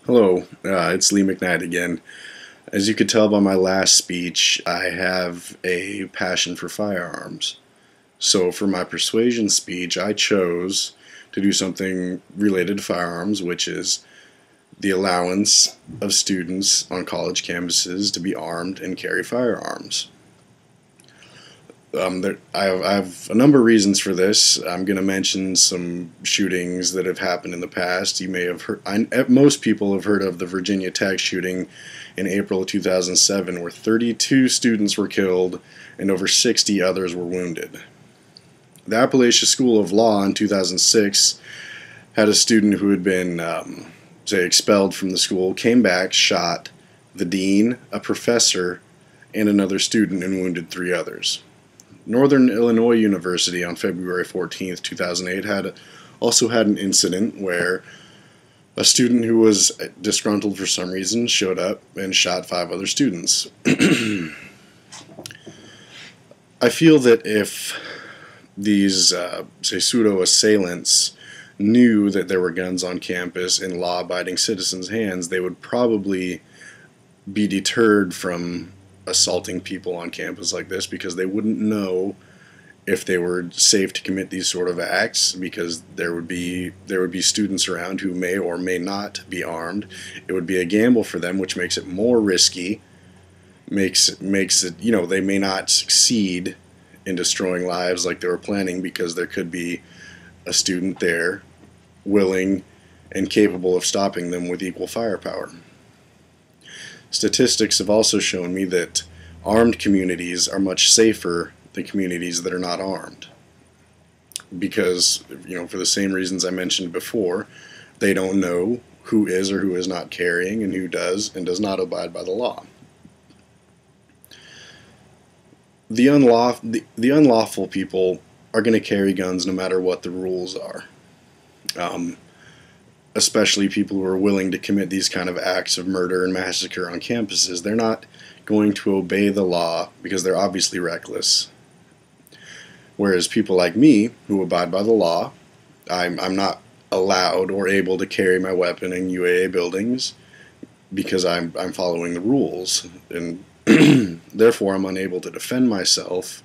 Hello, it's Lee McKnight again. As you could tell by my last speech, I have a passion for firearms. So for my persuasion speech, I chose to do something related to firearms, which is the allowance of students on college campuses to be armed and carry firearms. I have a number of reasons for this. I'm going to mention some shootings that have happened in the past. You may have heard, most people have heard of the Virginia Tech shooting in April of 2007, where 32 students were killed and over 60 others were wounded. The Appalachia School of Law in 2006 had a student who had been, expelled from the school, came back, shot the dean, a professor, and another student, and wounded 3 others. Northern Illinois University on February 14th, 2008 also had an incident where a student who was disgruntled for some reason showed up and shot 5 other students. I feel that if these, pseudo-assailants knew that there were guns on campus in law-abiding citizens' hands, they would probably be deterred from assaulting people on campus like this, because they wouldn't know if they were safe to commit these sort of acts, because there would be students around who may or may not be armed. It would be a gamble for them, which makes it more risky, makes it, they may not succeed in destroying lives like they were planning, because there could be a student there willing and capable of stopping them with equal firepower. Statistics have also shown me that armed communities are much safer than communities that are not armed, because, for the same reasons I mentioned before, they don't know who is or who is not carrying and who does and does not abide by the law. The unlawful people are going to carry guns no matter what the rules are. Especially people who are willing to commit these kind of acts of murder and massacre on campuses. They're not going to obey the law because they're obviously reckless. Whereas people like me, who abide by the law, I'm not allowed or able to carry my weapon in UAA buildings because I'm following the rules, and therefore I'm unable to defend myself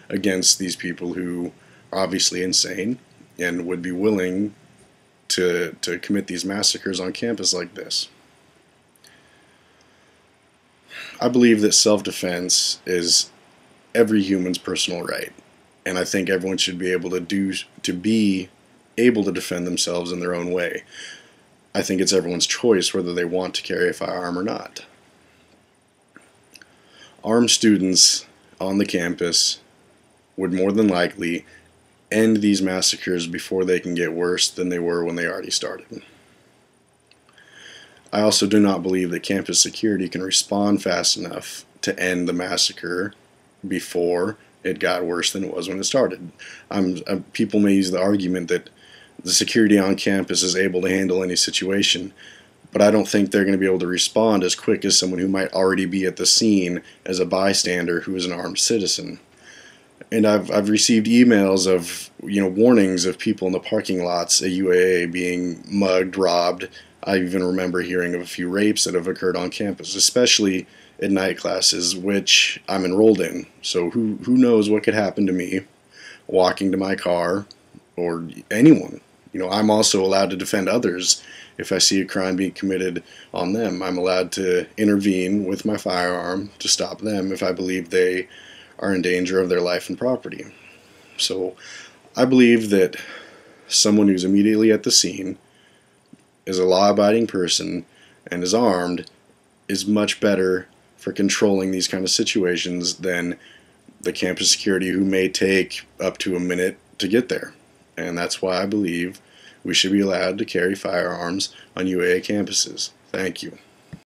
against these people who are obviously insane and would be willing to commit these massacres on campus like this. I believe that self-defense is every human's personal right, and I think everyone should be able to defend themselves in their own way. I think it's everyone's choice whether they want to carry a firearm or not. Armed students on the campus would more than likely end these massacres before they can get worse than they were when they already started. I also do not believe that campus security can respond fast enough to end the massacre before it got worse than it was when it started. People may use the argument that the security on campus is able to handle any situation, but I don't think they're going to be able to respond as quick as someone who might already be at the scene as a bystander who is an armed citizen. And I've received emails of, warnings of people in the parking lots at UAA being mugged, robbed. I even remember hearing of a few rapes that have occurred on campus, especially at night classes, which I'm enrolled in. So who knows what could happen to me walking to my car, or anyone. I'm also allowed to defend others if I see a crime being committed on them. I'm allowed to intervene with my firearm to stop them if I believe they are in danger of their life and property. So I believe that someone who's immediately at the scene, is a law-abiding person, and is armed is much better for controlling these kind of situations than the campus security, who may take up to a minute to get there. And that's why I believe we should be allowed to carry firearms on UAA campuses. Thank you.